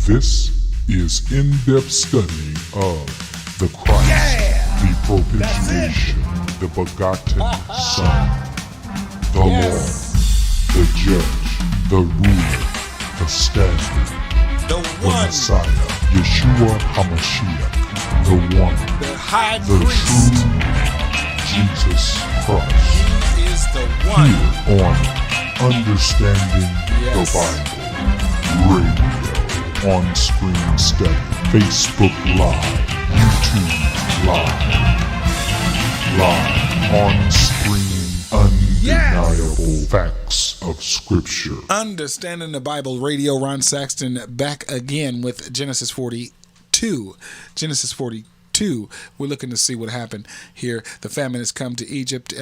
This is in-depth study of the Christ, the propitiation, the begotten Son, the Lord, the Judge, the Ruler, the Standard, the Messiah, Yeshua HaMashiach, the One, the High the Priest, true Jesus Christ. He is the one. Here on Understanding the Bible Radio, on Screen Study, Facebook Live, YouTube Live, on Screen, Undeniable Facts of Scripture. Understanding the Bible Radio, Ron Saxton back again with Genesis 42. Genesis 42. We're looking to see what happened here. The famine has come to Egypt.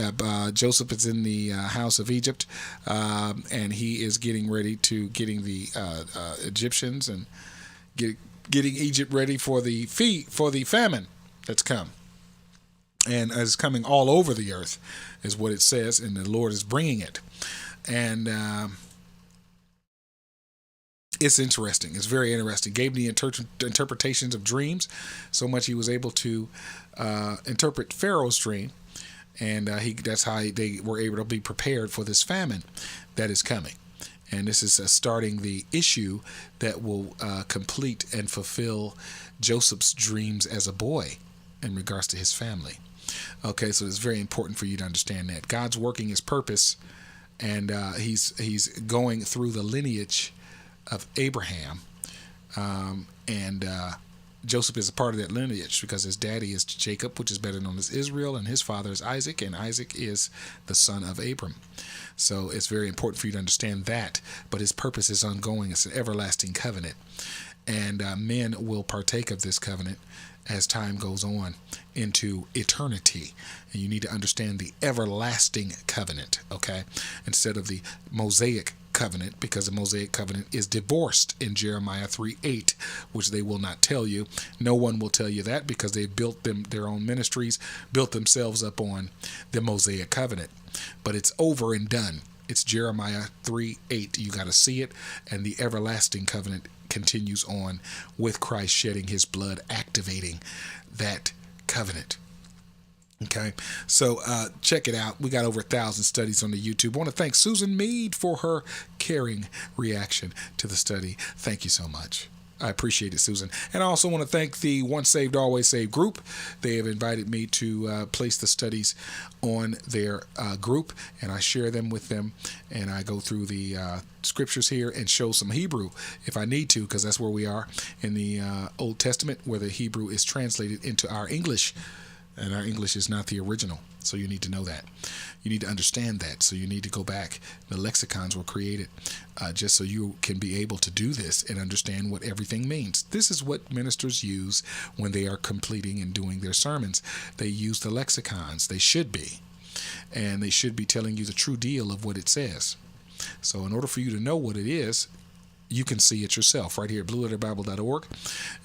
Joseph is in the house of Egypt, and he is getting ready to getting the Egyptians and getting Egypt ready for the famine that's come, and is coming all over the earth, is what it says, and the Lord is bringing it, and it's interesting. It's very interesting. Gave the interpretations of dreams, so much he was able to interpret Pharaoh's dream, and that's how they were able to be prepared for this famine that is coming. And this is starting the issue that will complete and fulfill Joseph's dreams as a boy in regards to his family. Okay, so it's very important for you to understand that God's working his purpose, and he's going through the lineage of Abraham, and Joseph is a part of that lineage because his daddy is Jacob, which is better known as Israel, and his father is Isaac, and Isaac is the son of Abram. So it's very important for you to understand that, but his purpose is ongoing. It's an everlasting covenant, and men will partake of this covenant as time goes on into eternity. And you need to understand the everlasting covenant, okay, instead of the Mosaic covenant, because the Mosaic covenant is divorced in Jeremiah 3:8, which they will not tell you. No one will tell you that because they built their own ministries, built themselves up on the Mosaic covenant. But it's over and done. It's Jeremiah 3:8. You got to see it, and the everlasting covenant continues on with Christ shedding his blood, activating that covenant. Okay, so check it out. We got over 1,000 studies on the YouTube. I want to thank Susan Mead for her caring reaction to the study. Thank you so much. I appreciate it, Susan. And I also want to thank the Once Saved, Always Saved group. They have invited me to place the studies on their group, and I share them with them, and I go through the scriptures here and show some Hebrew if I need to, because that's where we are in the Old Testament, where the Hebrew is translated into our English, and our English is not the original. So you need to know that. You need to understand that. So you need to go back. The lexicons were created just so you can be able to do this and understand what everything means. This is what ministers use when they are completing and doing their sermons. They use the lexicons. They should be. And they should be telling you the true deal of what it says. So in order for you to know what it is, you can see it yourself right here at blueletterbible.org,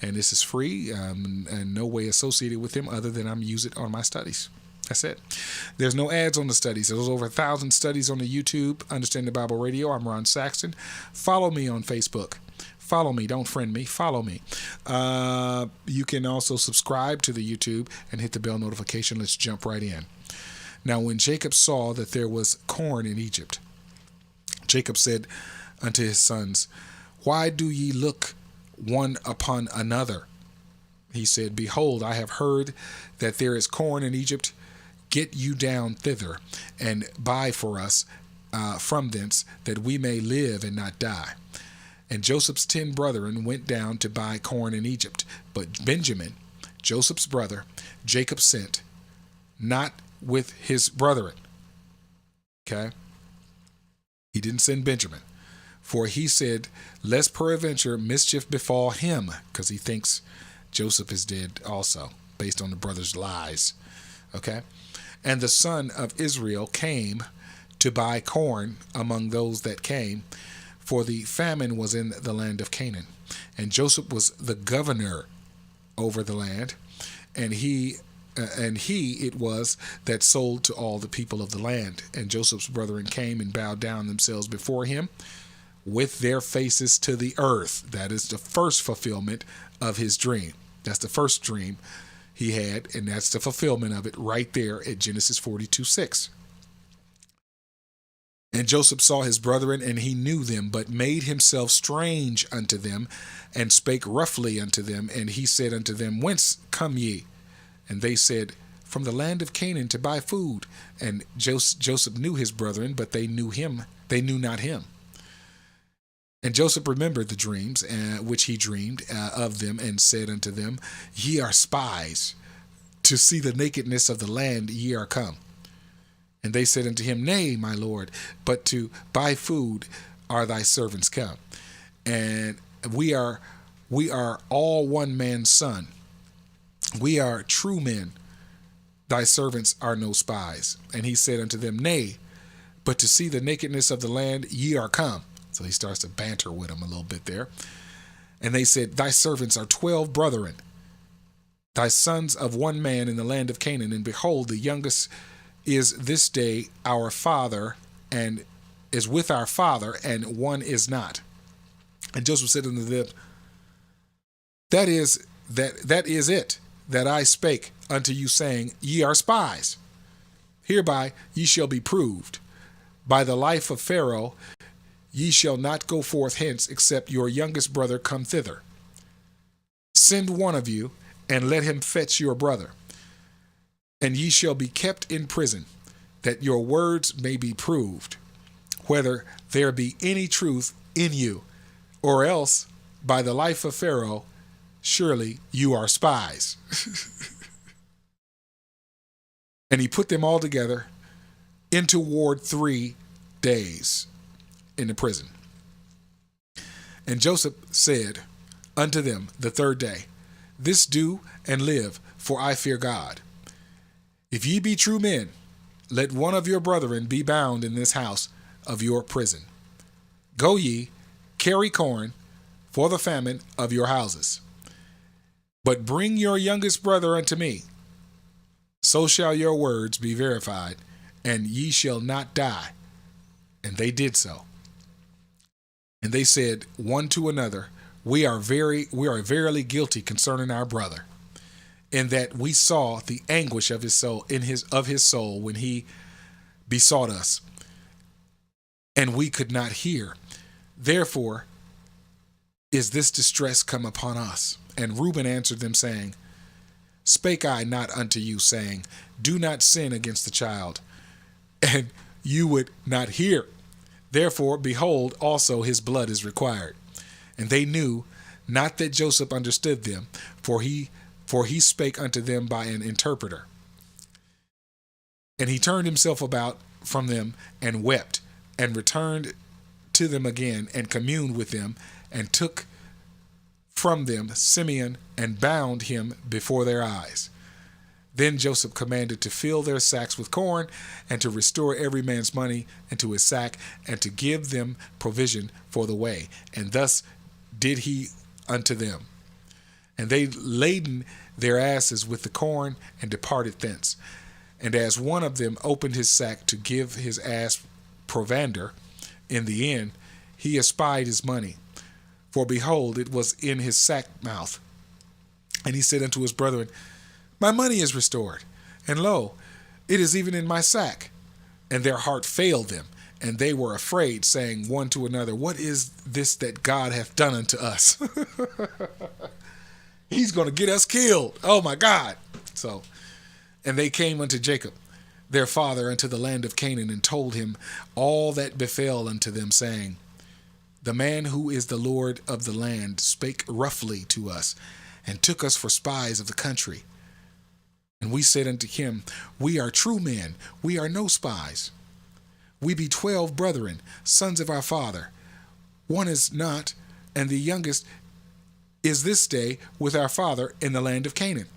and this is free and no way associated with them other than I'm use it on my studies. That's it. There's no ads on the studies. There's over 1,000 studies on the YouTube, Understand the Bible Radio. I'm Ron Saxton. Follow me on Facebook. Follow me. Don't friend me. Follow me. You can also subscribe to the YouTube and hit the bell notification. Let's jump right in. Now, when Jacob saw that there was corn in Egypt, Jacob said unto his sons, Why do ye look one upon another? He said, Behold, I have heard that there is corn in Egypt. Get you down thither, and buy for us from thence, that we may live and not die. And Joseph's 10 brethren went down to buy corn in Egypt. But Benjamin, Joseph's brother, Jacob sent, not with his brethren. Okay? He didn't send Benjamin. For he said, Lest peradventure mischief befall him, because he thinks Joseph is dead also, based on the brothers' lies. Okay? And the son of Israel came to buy corn among those that came, for the famine was in the land of Canaan. And Joseph was the governor over the land, and he it was that sold to all the people of the land. And Joseph's brethren came and bowed down themselves before him. with their faces to the earth. That is the first fulfillment of his dream. That's the first dream he had, and that's the fulfillment of it right there at Genesis 42:6. And Joseph saw his brethren, and he knew them, but made himself strange unto them, and spake roughly unto them. And he said unto them, Whence come ye? And they said, From the land of Canaan to buy food. And Joseph knew his brethren, but they knew not him. And Joseph remembered the dreams which he dreamed of them, and said unto them, Ye are spies. To see the nakedness of the land ye are come. And they said unto him, Nay, my lord, but to buy food are thy servants come. And we are all one man's son. We are true men. Thy servants are no spies. And he said unto them, Nay, but to see the nakedness of the land ye are come. So he starts to banter with them a little bit there. And they said, Thy servants are 12 brethren, thy sons of one man in the land of Canaan. And behold, the youngest is this day our father, and is with our father, and one is not. And Joseph said unto them, That is it that I spake unto you, saying, Ye are spies. Hereby ye shall be proved. By the life of Pharaoh, ye shall not go forth hence, except your youngest brother come thither. Send one of you, and let him fetch your brother. And ye shall be kept in prison, that your words may be proved, whether there be any truth in you, or else, by the life of Pharaoh, surely you are spies. And he put them all together into ward 3 days in the prison. And Joseph said unto them the 3rd day, This do and live, for I fear God. If ye be true men, let one of your brethren be bound in this house of your prison. Go ye, carry corn for the famine of your houses. But bring your youngest brother unto me. So shall your words be verified, and ye shall not die. And they did so. And they said one to another, We are verily guilty concerning our brother, in that we saw the anguish of his soul when he besought us, and we could not hear. Therefore is this distress come upon us. And Reuben answered them, saying, Spake I not unto you, saying, Do not sin against the child, and you would not hear. Therefore, behold, also his blood is required. And they knew not that Joseph understood them, for he spake unto them by an interpreter. And he turned himself about from them and wept, and returned to them again, and communed with them, and took from them Simeon, and bound him before their eyes. Then Joseph commanded to fill their sacks with corn, and to restore every man's money into his sack, and to give them provision for the way. And thus did he unto them. And they laden their asses with the corn, and departed thence. And as one of them opened his sack to give his ass provender in the inn, he espied his money. For behold, it was in his sack mouth. And he said unto his brethren, My money is restored, and lo, it is even in my sack. And their heart failed them, and they were afraid, saying one to another, What is this that God hath done unto us? He's going to get us killed. Oh my God. And they came unto Jacob, their father, unto the land of Canaan, and told him all that befell unto them, saying, The man who is the Lord of the land spake roughly to us, and took us for spies of the country. And we said unto him, We are true men, we are no spies. We be 12 brethren, sons of our father. One is not, and the youngest is this day with our father in the land of Canaan.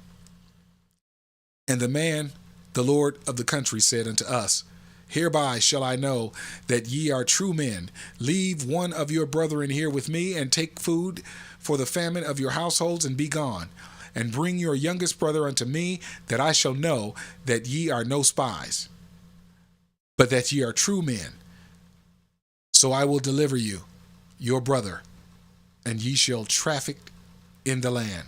And the man, the Lord of the country, said unto us, Hereby shall I know that ye are true men. Leave one of your brethren here with me, and take food for the famine of your households, and be gone. And bring your youngest brother unto me, that I shall know that ye are no spies, but that ye are true men. So I will deliver you. your brother, and ye shall traffic in the land.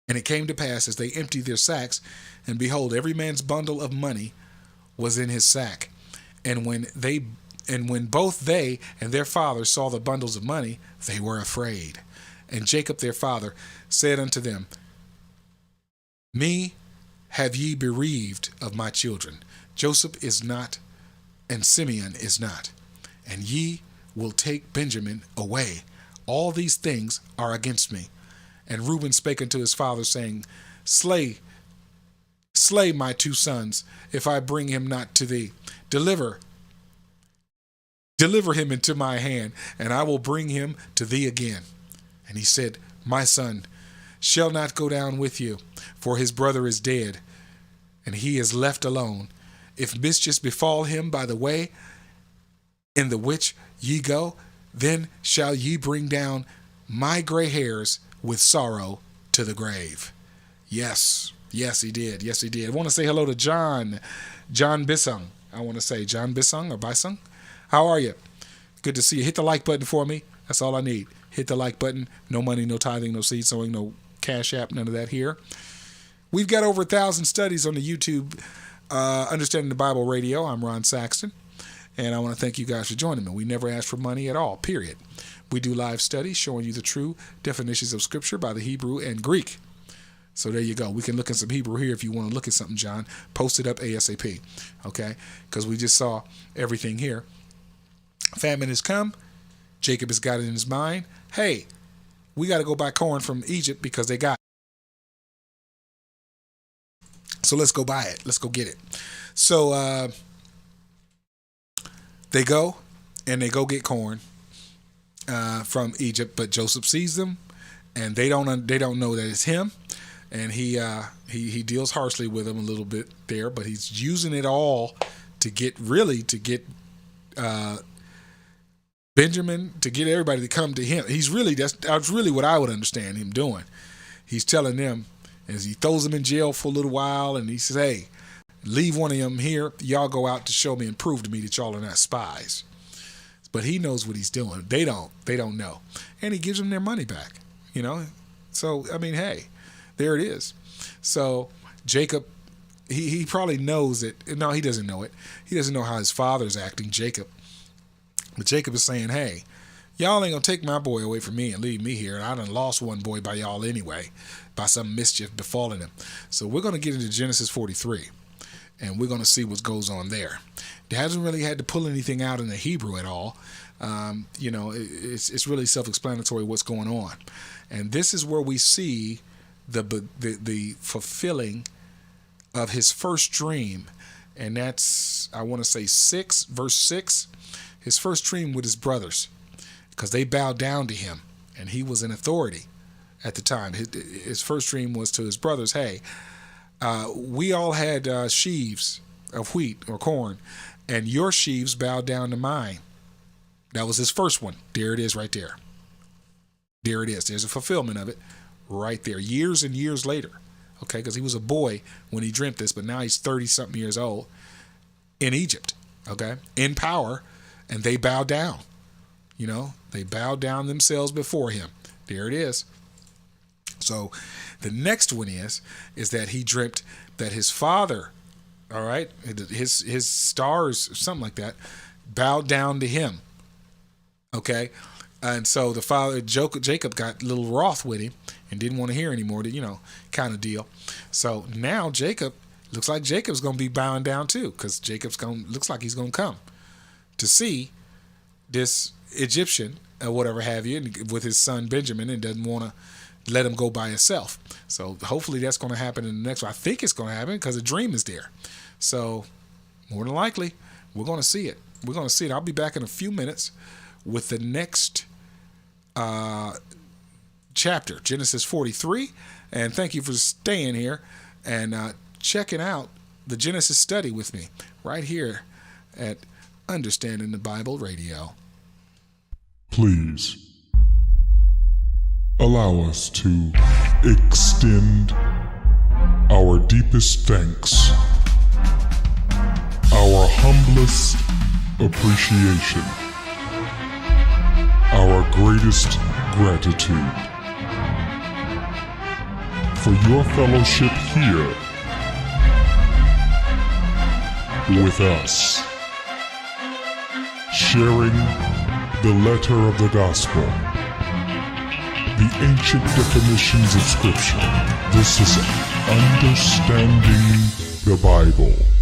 And it came to pass, as they emptied their sacks, and behold, every man's bundle of money was in his sack. And when both they and their father saw the bundles of money, they were afraid. And Jacob their father said unto them, Me have ye bereaved of my children. Joseph is not, and Simeon is not. And ye will take Benjamin away. All these things are against me. And Reuben spake unto his father, saying, Slay my two sons, if I bring him not to thee. Deliver him into my hand, and I will bring him to thee again. And he said, My son shall not go down with you, for his brother is dead, and he is left alone. If mischief befall him by the way in the which ye go, then shall ye bring down my gray hairs with sorrow to the grave. Yes, he did. Yes, he did. I want to say hello to John Bissung. I want to say John Bissung or Bisung. How are you? Good to see you. Hit the like button for me. That's all I need. Hit the like button. No money, no tithing, no seed sowing, no Cash App, none of that here. We've got over 1,000 studies on the YouTube Understanding the Bible Radio. I'm Ron Saxton, and I want to thank you guys for joining me. We never ask for money at all, period. We do live studies showing you the true definitions of Scripture by the Hebrew and Greek. So there you go. We can look at some Hebrew here if you want to look at something, John. Post it up ASAP, okay? Because we just saw everything here. Famine has come. Jacob has got it in his mind. Hey, we got to go buy corn from Egypt because they got it. So let's go buy it. Let's go get it. So they go and they go get corn from Egypt, but Joseph sees them, and they don't know that it's him, and he deals harshly with them a little bit there, but he's using it all to get Benjamin, to get everybody to come to him. That's really what I would understand him doing. He's telling them as he throws them in jail for a little while, and he says, "Hey, leave one of them here. Y'all go out to show me and prove to me that y'all are not spies." But he knows what he's doing. They don't know. And he gives them their money back, you know? So, I mean, hey, there it is. So Jacob, he probably knows it. No, he doesn't know it. He doesn't know how his father's acting, Jacob. But Jacob is saying, hey, y'all ain't going to take my boy away from me and leave me here. And I done lost one boy by y'all anyway, by some mischief befalling him. So we're going to get into Genesis 43. And we're going to see what goes on there. It hasn't really had to pull anything out in the Hebrew at all. It's really self-explanatory what's going on. And this is where we see the fulfilling of his first dream. And that's, I want to say verse 6. His first dream with his brothers, because they bowed down to him. And he was in authority at the time. His first dream was to his brothers, hey, we all had sheaves of wheat or corn, and your sheaves bowed down to mine. That was his first one. There it is right there. There it is. There's a fulfillment of it right there. Years and years later. Okay, because he was a boy when he dreamt this, but now he's 30-something years old in Egypt. Okay, in power, and they bow down. You know, they bow down themselves before him. There it is. So the next one is that he dreamt that his father, all right, his stars, something like that, bowed down to him. Okay. And so the father, Jacob, got a little wroth with him and didn't want to hear anymore, kind of deal. So now looks like Jacob's going to be bowing down too, because looks like he's going to come to see this Egyptian or whatever have you, with his son Benjamin, and doesn't want to let him go by himself. So hopefully that's going to happen in the next one. I think it's going to happen because the dream is there. So more than likely, we're going to see it. We're going to see it. I'll be back in a few minutes with the next chapter, Genesis 43. And thank you for staying here and checking out the Genesis study with me right here at Understanding the Bible Radio. Please allow us to extend our deepest thanks, our humblest appreciation our greatest gratitude for your fellowship here with us, sharing the letter of the gospel, the ancient definitions of Scripture. This is Understanding the Bible.